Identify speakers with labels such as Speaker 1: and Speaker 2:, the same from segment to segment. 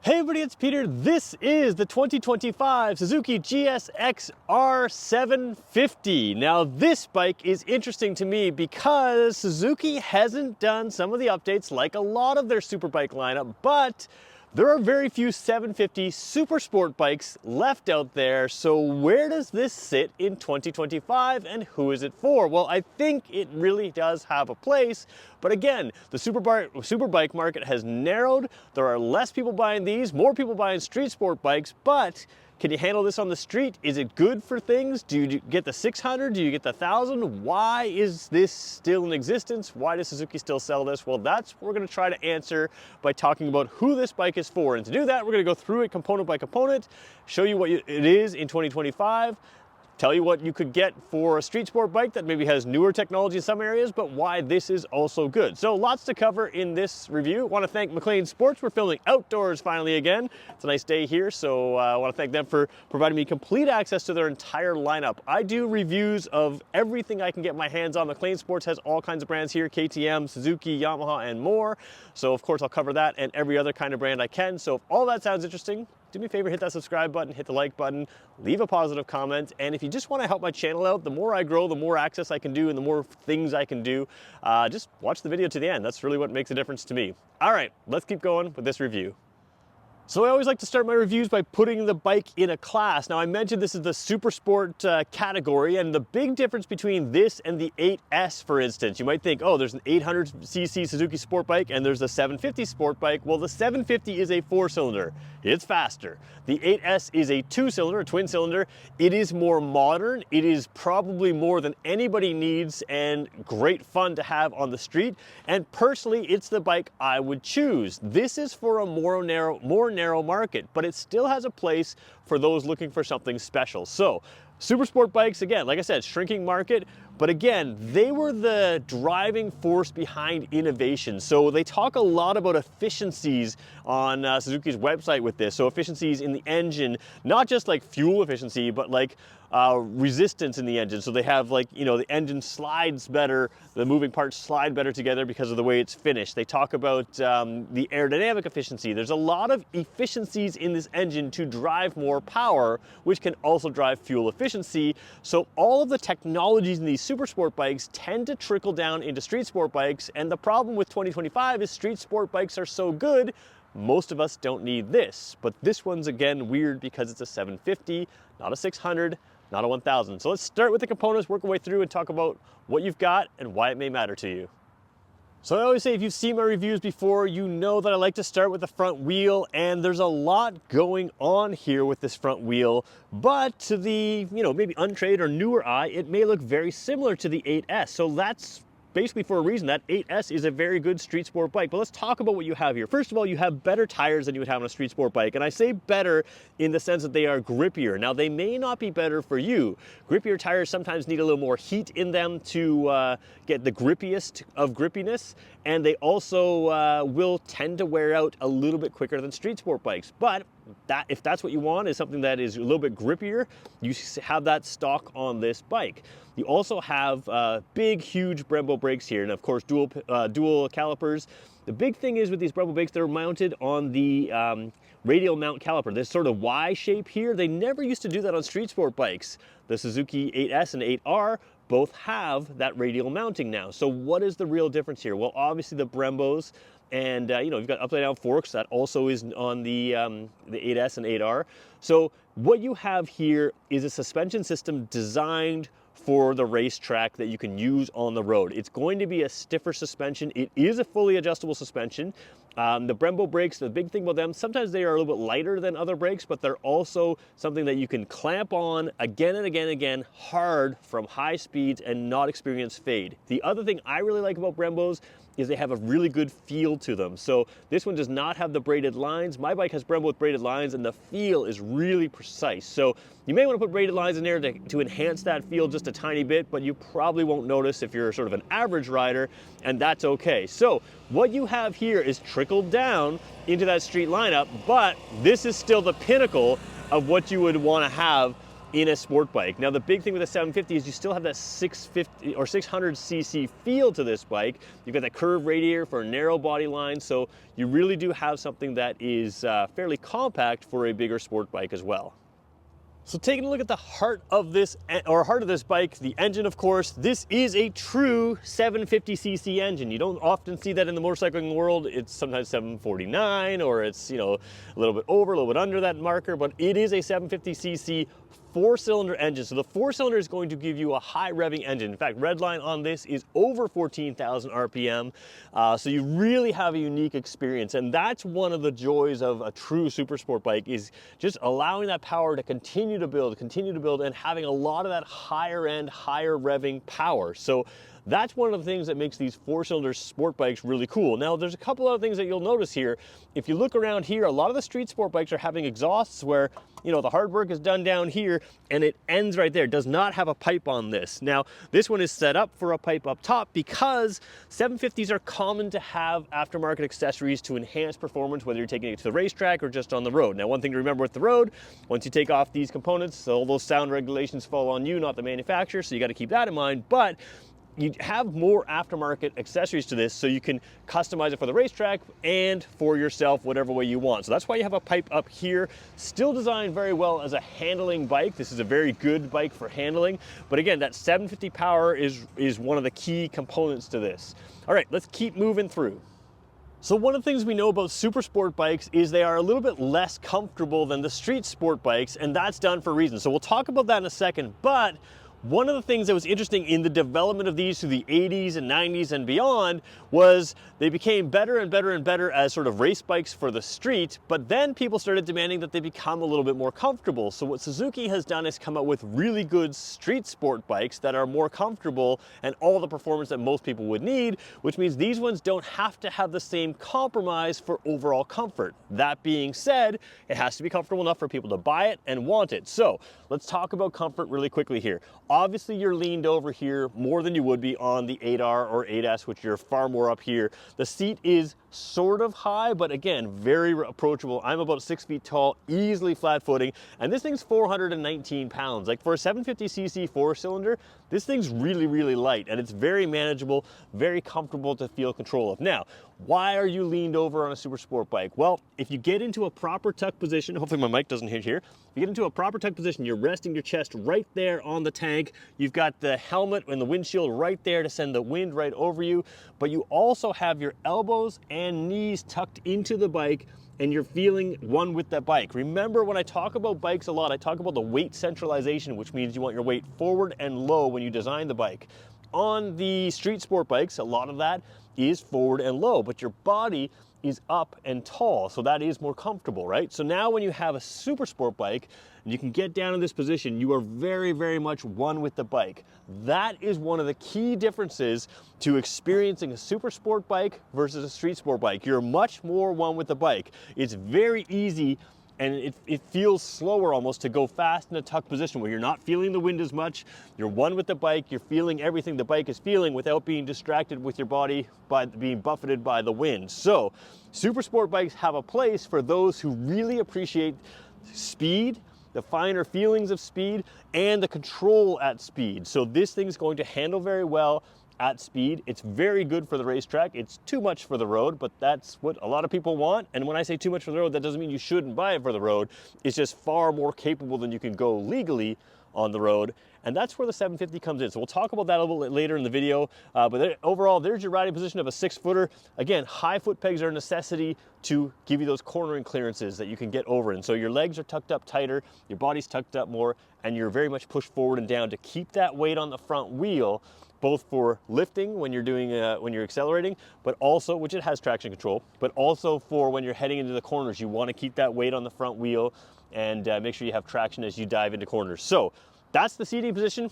Speaker 1: Hey everybody, it's Peter. This is the 2025 Suzuki GSX-R 750. Now this bike is interesting to me because Suzuki hasn't done some of the updates like a lot of their super bike lineup, but there are very few 750 super sport bikes left out there. So where does this sit in 2025 and who is it for? Well, I think it really does have a place. But again, the super bike market has narrowed. There are less people buying these, more people buying street sport bikes, but can you handle this on the street? Is it good for things? Do you get the 600? Do you get the 1000? Why is this still in existence? Why does Suzuki still sell this? Well, that's what we're gonna try to answer by talking about who this bike is for. And to do that, we're gonna go through it component by component, show you what it is in 2025, tell you what you could get for a street sport bike that maybe has newer technology in some areas, but why this is also good. So lots to cover in this review. I want to thank McLean Sports. We're filming outdoors finally again. It's a nice day here, so I want to thank them for providing me complete access to their entire lineup. I do reviews of everything I can get my hands on. McLean Sports has all kinds of brands here, KTM, Suzuki, Yamaha, and more. So of course I'll cover that and every other kind of brand I can. So if all that sounds interesting, do me a favor, hit that subscribe button, hit the like button, leave a positive comment, and if you just want to help my channel out, the more I grow, the more access I can do, and the more things I can do, just watch the video to the end. That's really what makes a difference to me. All right, let's keep going with this review. So I always like to start my reviews by putting the bike in a class. Now I mentioned this is the super sport category, and the big difference between this and the 8S, for instance, you might think, oh, there's an 800cc Suzuki sport bike and there's a 750 sport bike. Well, the 750 is a 4-cylinder. It's faster. The 8S is a 2-cylinder, a twin cylinder. It is more modern. It is probably more than anybody needs and great fun to have on the street. And personally, it's the bike I would choose. This is for a more narrow market, but it still has a place for those looking for something special. So super sport bikes, again, like I said, shrinking market, but again, they were the driving force behind innovation. So they talk a lot about efficiencies on Suzuki's website with this. So efficiencies in the engine, not just like fuel efficiency, but like resistance in the engine. So they have, like, you know, the engine slides better, the moving parts slide better together because of the way it's finished. They talk about the aerodynamic efficiency. There's a lot of efficiencies in this engine to drive more power, which can also drive fuel efficiency. So all of the technologies in these super sport bikes tend to trickle down into street sport bikes. And the problem with 2025 is street sport bikes are so good, most of us don't need this. But this one's, again, weird because it's a 750, not a 600, not a 1000. So let's start with the components, work our way through and talk about what you've got and why it may matter to you. So I always say, if you've seen my reviews before, you know that I like to start with the front wheel, and there's a lot going on here with this front wheel, but to the, you know, maybe untrained or newer eye, it may look very similar to the 8S. So that's basically for a reason. That 8S is a very good street sport bike. But let's talk about what you have here. First of all, you have better tires than you would have on a street sport bike. And I say better in the sense that they are grippier. Now, they may not be better for you. Grippier tires sometimes need a little more heat in them to get the grippiest of grippiness. And they also will tend to wear out a little bit quicker than street sport bikes. But if that's what you want, is something that is a little bit grippier, you have that stock on this bike. You also have big, huge Brembo brakes here, and of course dual calipers. The big thing is with these Brembo brakes, they're mounted on the radial mount caliper. This sort of Y shape here, they never used to do that on street sport bikes. The Suzuki 8S and 8R both have that radial mounting now. So what is the real difference here? Well, obviously the Brembos, and you know, you've got upside down forks. That also is on the 8S and 8R. So what you have here is a suspension system designed for the racetrack that you can use on the road. It's going to be a stiffer suspension. It is a fully adjustable suspension. The Brembo brakes, the big thing about them, sometimes they are a little bit lighter than other brakes, but they're also something that you can clamp on again and again and again hard from high speeds and not experience fade. The other thing I really like about Brembos is they have a really good feel to them. So this one does not have the braided lines. My bike has Brembo with braided lines, and the feel is really precise. So you may want to put braided lines in there to enhance that feel just a tiny bit, but you probably won't notice if you're sort of an average rider, and that's okay. So what you have here is trickled down into that street lineup, but this is still the pinnacle of what you would want to have in a sport bike. Now the big thing with the 750 is you still have that 650 or 600cc feel to this bike. You've got that curved radiator for a narrow body line, so you really do have something that is fairly compact for a bigger sport bike as well. So taking a look at the heart of this bike, the engine, of course, this is a true 750cc engine. You don't often see that in the motorcycling world. It's sometimes 749 or it's, you know, a little bit over, a little bit under that marker, but it is a 750cc four-cylinder engine. So the four-cylinder is going to give you a high revving engine. In fact, redline on this is over 14,000 RPM. So you really have a unique experience. And that's one of the joys of a true super sport bike, is just allowing that power to continue to build, and having a lot of that higher end, higher revving power. So that's one of the things that makes these four-cylinder sport bikes really cool. Now, there's a couple other things that you'll notice here. If you look around here, a lot of the street sport bikes are having exhausts where, you know, the hard work is done down here and it ends right there. It does not have a pipe on this. Now, this one is set up for a pipe up top because 750s are common to have aftermarket accessories to enhance performance, whether you're taking it to the racetrack or just on the road. Now, one thing to remember with the road, once you take off these components, all those sound regulations fall on you, not the manufacturer, so you got to keep that in mind. But you have more aftermarket accessories to this, so you can customize it for the racetrack and for yourself, whatever way you want. So that's why you have a pipe up here. Still designed very well as a handling bike. This is a very good bike for handling. But again, that 750 power is one of the key components to this. All right, let's keep moving through. So one of the things we know about super sport bikes is they are a little bit less comfortable than the street sport bikes, and that's done for a reason. So we'll talk about that in a second, but one of the things that was interesting in the development of these through the 80s and 90s and beyond was they became better and better and better as sort of race bikes for the street, but then people started demanding that they become a little bit more comfortable. So what Suzuki has done is come up with really good street sport bikes that are more comfortable and all the performance that most people would need, which means these ones don't have to have the same compromise for overall comfort. That being said, it has to be comfortable enough for people to buy it and want it. So let's talk about comfort really quickly here. Obviously, you're leaned over here more than you would be on the 8R or 8S, which you're far more up here. The seat is sort of high, but again, very approachable. I'm about 6 feet tall, easily flat footing, and this thing's 419 pounds. Like for a 750cc four-cylinder, this thing's really, really light, and it's very manageable, very comfortable to feel control of. Now, why are you leaned over on a super sport bike? Well, if you get into a proper tuck position, hopefully my mic doesn't hit here. If you get into a proper tuck position, you're resting your chest right there on the tank. You've got the helmet and the windshield right there to send the wind right over you, but you also have your elbows and knees tucked into the bike, and you're feeling one with the bike. Remember, when I talk about bikes a lot, I talk about the weight centralization, which means you want your weight forward and low when you design the bike. On the street sport bikes, a lot of that is forward and low, but your body is up and tall, so that is more comfortable, right? So now when you have a super sport bike and you can get down in this position, you are very, very much one with the bike. That is one of the key differences to experiencing a super sport bike versus a street sport bike. You're much more one with the bike. It's very easy, and it feels slower almost to go fast in a tuck position where you're not feeling the wind as much. You're one with the bike, you're feeling everything the bike is feeling without being distracted with your body by being buffeted by the wind. So super sport bikes have a place for those who really appreciate speed, the finer feelings of speed, and the control at speed. So this thing's going to handle very well at speed. It's very good for the racetrack. It's too much for the road, but that's what a lot of people want. And when I say too much for the road, that doesn't mean you shouldn't buy it for the road. It's just far more capable than you can go legally on the road. And that's where the 750 comes in. So we'll talk about that a little bit later in the video. But overall, there's your riding position of a 6-footer. Again, high foot pegs are a necessity to give you those cornering clearances that you can get over. And so your legs are tucked up tighter, your body's tucked up more, and you're very much pushed forward and down to keep that weight on the front wheel, both for lifting when you're doing when you're accelerating, but also, which it has traction control, but also for when you're heading into the corners. You want to keep that weight on the front wheel and make sure you have traction as you dive into corners. So that's the seating position.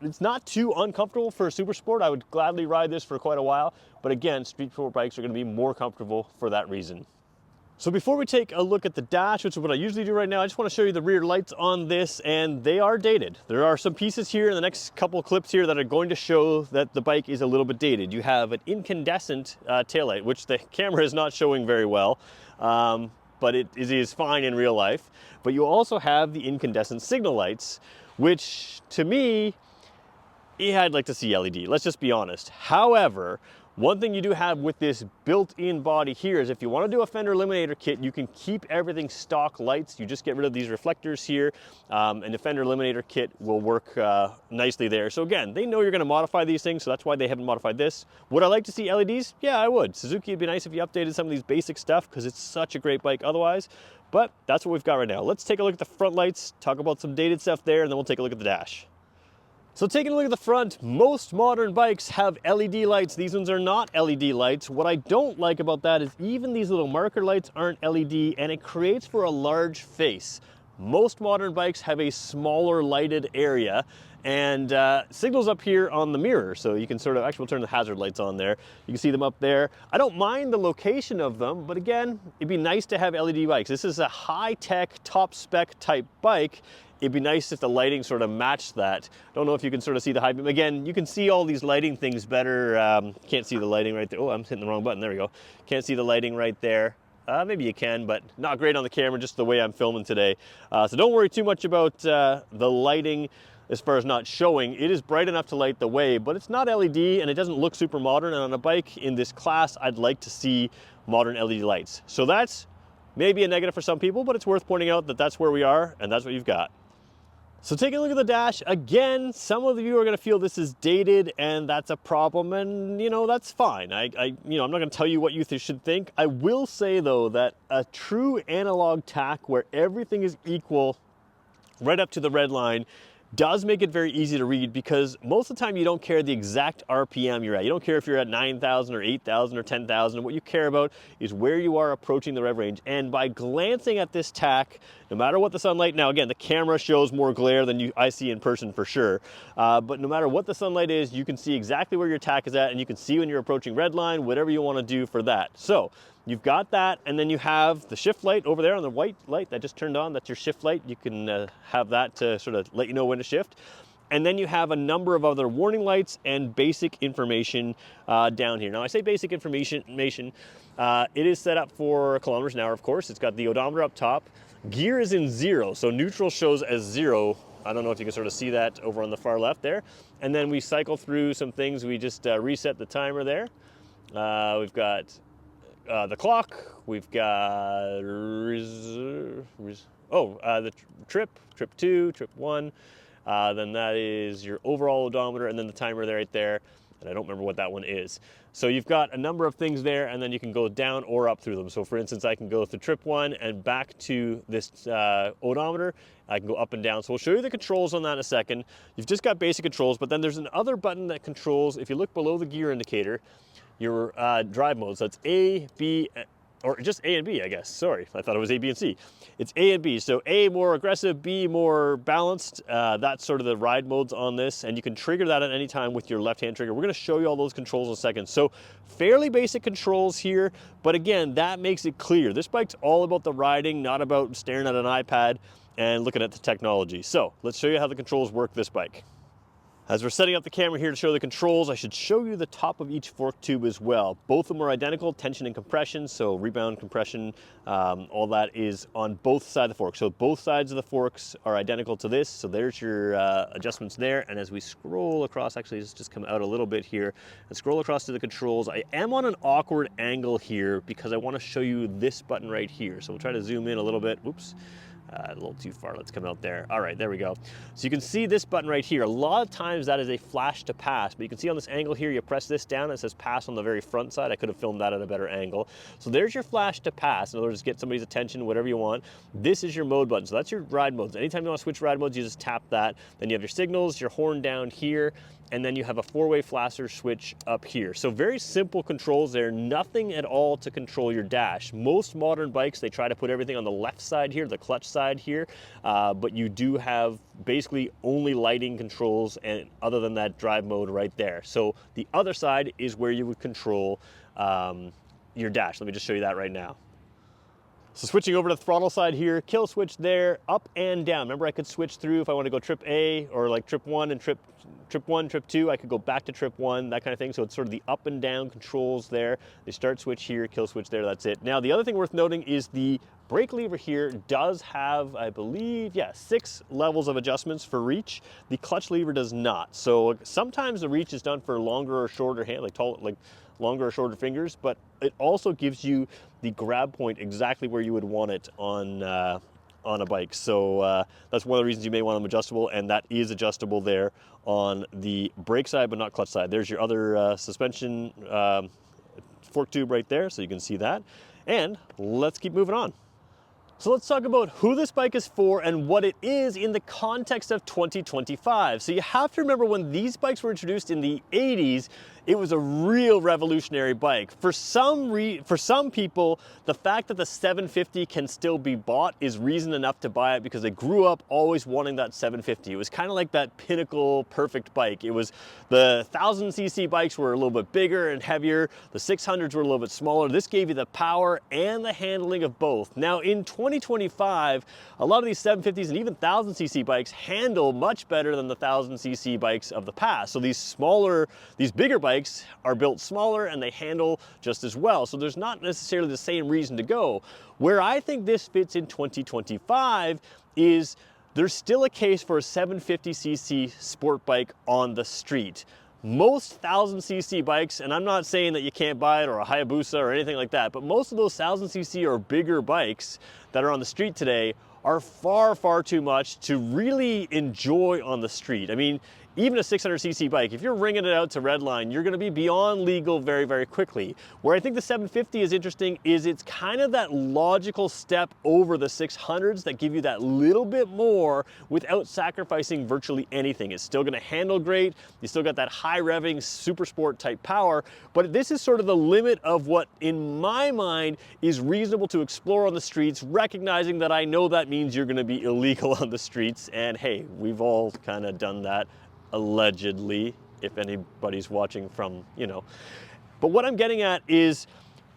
Speaker 1: It's not too uncomfortable for a super sport. I would gladly ride this for quite a while, but again, street sport bikes are going to be more comfortable for that reason. So before we take a look at the dash, which is what I usually do right now, I just want to show you the rear lights on this, and they are dated. There are some pieces here in the next couple of clips here that are going to show that the bike is a little bit dated. You have an incandescent taillight, which the camera is not showing very well. but it is fine in real life. But you also have the incandescent signal lights, which to me, yeah, I'd like to see LED, let's just be honest. However, one thing you do have with this built-in body here is if you want to do a fender eliminator kit, you can keep everything stock lights. You just get rid of these reflectors here, and the fender eliminator kit will work nicely there. So again, they know you're going to modify these things, so that's why they haven't modified this. Would I like to see LEDs? Yeah, I would. Suzuki, it'd be nice if you updated some of these basic stuff because it's such a great bike otherwise. But that's what we've got right now. Let's take a look at the front lights, talk about some dated stuff there, and then we'll take a look at the dash. So taking a look at the front, most modern bikes have LED lights. These ones are not LED lights. What I don't like about that is even these little marker lights aren't LED, and it creates for a large face. Most modern bikes have a smaller lighted area and signals up here on the mirror. So you can sort of, actually we'll turn the hazard lights on there. You can see them up there. I don't mind the location of them, but again, it'd be nice to have LED bikes. This is a high-tech, top-spec type bike. It'd be nice if the lighting sort of matched that. Don't know if you can sort of see the high beam. Again, you can see all these lighting things better. Can't see the lighting right there. Oh, I'm hitting the wrong button. There we go. Can't see the lighting right there. Maybe you can, but not great on the camera, just the way I'm filming today. So don't worry too much about the lighting as far as not showing. It is bright enough to light the way, but it's not LED and it doesn't look super modern. And on a bike in this class, I'd like to see modern LED lights. So that's maybe a negative for some people, but it's worth pointing out that that's where we are and that's what you've got. So taking a look at the dash, again, some of you are going to feel this is dated and that's a problem, and you know, that's fine. I'm not going to tell you what you should think. I will say though that a true analog tack where everything is equal right up to the red line does make it very easy to read, because most of the time you don't care the exact RPM you're at. You don't care if you're at 9,000 or 8,000 or 10,000. What you care about is where you are approaching the rev range. And by glancing at this tack, no matter what the sunlight, now again, the camera shows more glare than I see in person for sure, but no matter what the sunlight is, you can see exactly where your tack is at, and you can see when you're approaching red line, whatever you want to do for that. So you've got that, and then you have the shift light over there on the white light that just turned on. That's your shift light. You can have that to sort of let you know when to shift. And then you have a number of other warning lights and basic information down here. Now I say basic information, it is set up for kilometers an hour, of course. It's got the odometer up top. Gear is in 0, so neutral shows as 0. I don't know if you can sort of see that over on the far left there. And then we cycle through some things. We just reset the timer there. We've got the clock, we've got the trip 2, trip 1, then that is your overall odometer, and then the timer there right there, and I don't remember what that one is. So you've got a number of things there, and then you can go down or up through them. So for instance, I can go through trip 1 and back to this odometer. I can go up and down. So we'll show you the controls on that in a second. You've just got basic controls, but then there's another button that controls, if you look below the gear indicator, your drive modes. So it's A, B, or just A and B, I guess. Sorry, I thought it was A, B, and C. It's A and B. So A, more aggressive, B, more balanced. That's sort of the ride modes on this, and you can trigger that at any time with your left-hand trigger. We're going to show you all those controls in a second. So fairly basic controls here, but again, that makes it clear. This bike's all about the riding, not about staring at an iPad and looking at the technology. So let's show you how the controls work this bike. As we're setting up the camera here to show the controls, I should show you the top of each fork tube as well. Both of them are identical, tension and compression, so rebound, compression, all that is on both sides of the fork. So both sides of the forks are identical to this, so there's your adjustments there. And as we scroll across, actually let's just come out a little bit here and scroll across to the controls. I am on an awkward angle here because I want to show you this button right here. So we'll try to zoom in a little bit. Oops. A little too far, let's come out there. All right, there we go. So you can see this button right here. A lot of times that is a flash to pass, but you can see on this angle here, you press this down, it says pass on the very front side. I could have filmed that at a better angle. So there's your flash to pass. In other words, get somebody's attention, whatever you want. This is your mode button. So that's your ride modes. Anytime you want to switch ride modes, you just tap that. Then you have your signals, your horn down here, and then you have a 4-way flasher switch up here. So very simple controls there, nothing at all to control your dash. Most modern bikes, they try to put everything on the left side here, the clutch side here, but you do have basically only lighting controls, and other than that, drive mode right there. So the other side is where you would control your dash. Let me just show you that right now. So switching over to the throttle side here, kill switch there, up and down. Remember, I could switch through if I want to go trip A, or like trip 1 and trip 1, trip 2, I could go back to trip 1, that kind of thing. So it's sort of the up and down controls there. The start switch here, kill switch there, that's it. Now the other thing worth noting is the brake lever here does have, I believe, 6 levels of adjustments for reach. The clutch lever does not. So sometimes the reach is done for longer or shorter hand, like longer or shorter fingers, but it also gives you the grab point exactly where you would want it on a bike. So that's one of the reasons you may want them adjustable, and that is adjustable there on the brake side, but not clutch side. There's your other suspension fork tube right there, so you can see that. And let's keep moving on. So let's talk about who this bike is for and what it is in the context of 2025. So you have to remember, when these bikes were introduced in the 80s, it was a real revolutionary bike. For some people, the fact that the 750 can still be bought is reason enough to buy it, because they grew up always wanting that 750. It was kind of like that pinnacle perfect bike. It was, the 1000cc bikes were a little bit bigger and heavier. The 600s were a little bit smaller. This gave you the power and the handling of both. Now in 2025, a lot of these 750s and even 1000cc bikes handle much better than the 1000cc bikes of the past. So these bigger bikes are built smaller and they handle just as well. So there's not necessarily the same reason to go. Where I think this fits in 2025 is there's still a case for a 750cc sport bike on the street. Most 1000cc bikes, and I'm not saying that you can't buy it, or a Hayabusa or anything like that, but most of those 1000cc or bigger bikes that are on the street today are far, far too much to really enjoy on the street. I mean, even a 600cc bike, if you're ringing it out to redline, you're gonna be beyond legal very, very quickly. Where I think the 750 is interesting is it's kind of that logical step over the 600s that give you that little bit more without sacrificing virtually anything. It's still gonna handle great, you still got that high revving, super sport type power, but this is sort of the limit of what, in my mind, is reasonable to explore on the streets, recognizing that I know that means you're gonna be illegal on the streets, and hey, we've all kind of done that. Allegedly, if anybody's watching from, But what I'm getting at is,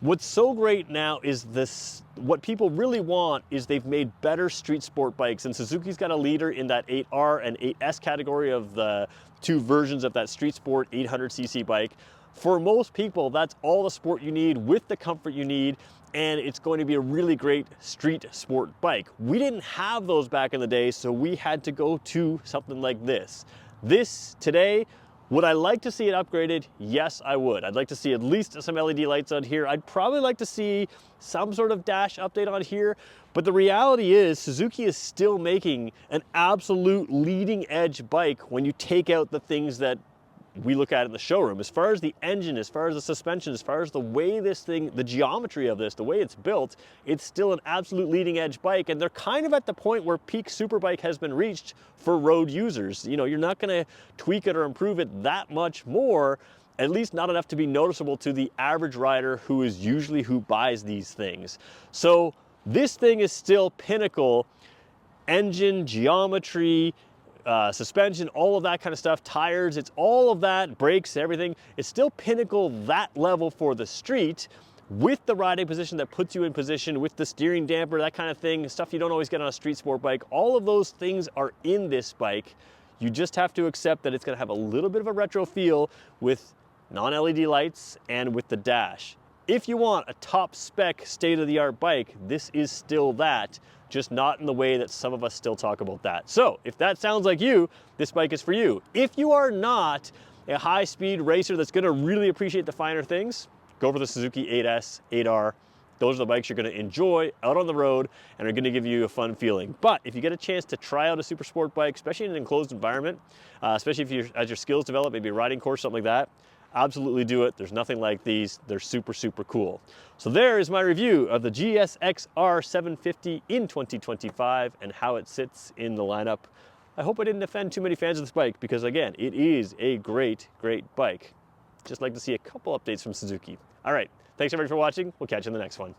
Speaker 1: what's so great now is this, what people really want is they've made better street sport bikes, and Suzuki's got a leader in that 8R and 8S category of the two versions of that street sport 800cc bike. For most people, that's all the sport you need with the comfort you need, and it's going to be a really great street sport bike. We didn't have those back in the day, so we had to go to something like this. This today, would I like to see it upgraded? Yes, I would. I'd like to see at least some LED lights on here. I'd probably like to see some sort of dash update on here. But the reality is, Suzuki is still making an absolute leading edge bike when you take out the things that we look at in the showroom. As far as the engine, as far as the suspension, as far as the way this thing, the geometry of this, the way it's built, it's still an absolute leading edge bike. And they're kind of at the point where peak superbike has been reached for road users. You're not gonna tweak it or improve it that much more, at least not enough to be noticeable to the average rider who is usually who buys these things. So this thing is still pinnacle engine, geometry, suspension, all of that kind of stuff, tires, it's all of that, brakes, everything. It's still pinnacle that level for the street, with the riding position that puts you in position, with the steering damper, that kind of thing, stuff you don't always get on a street sport bike. All of those things are in this bike. You just have to accept that it's gonna have a little bit of a retro feel with non-LED lights and with the dash. If you want a top spec, state-of-the-art bike, this is still that, just not in the way that some of us still talk about that. So if that sounds like you, this bike is for you. If you are not a high-speed racer that's gonna really appreciate the finer things, go for the Suzuki 8S, 8R. Those are the bikes you're gonna enjoy out on the road and are gonna give you a fun feeling. But if you get a chance to try out a super sport bike, especially in an enclosed environment, especially if as your skills develop, maybe a riding course, something like that, absolutely do it. There's nothing like these. They're super, super cool. So there is my review of the GSX-R 750 in 2025 and how it sits in the lineup. I hope I didn't offend too many fans of this bike, because again, it is a great, great bike. Just like to see a couple updates from Suzuki. All right, thanks everybody for watching. We'll catch you in the next one.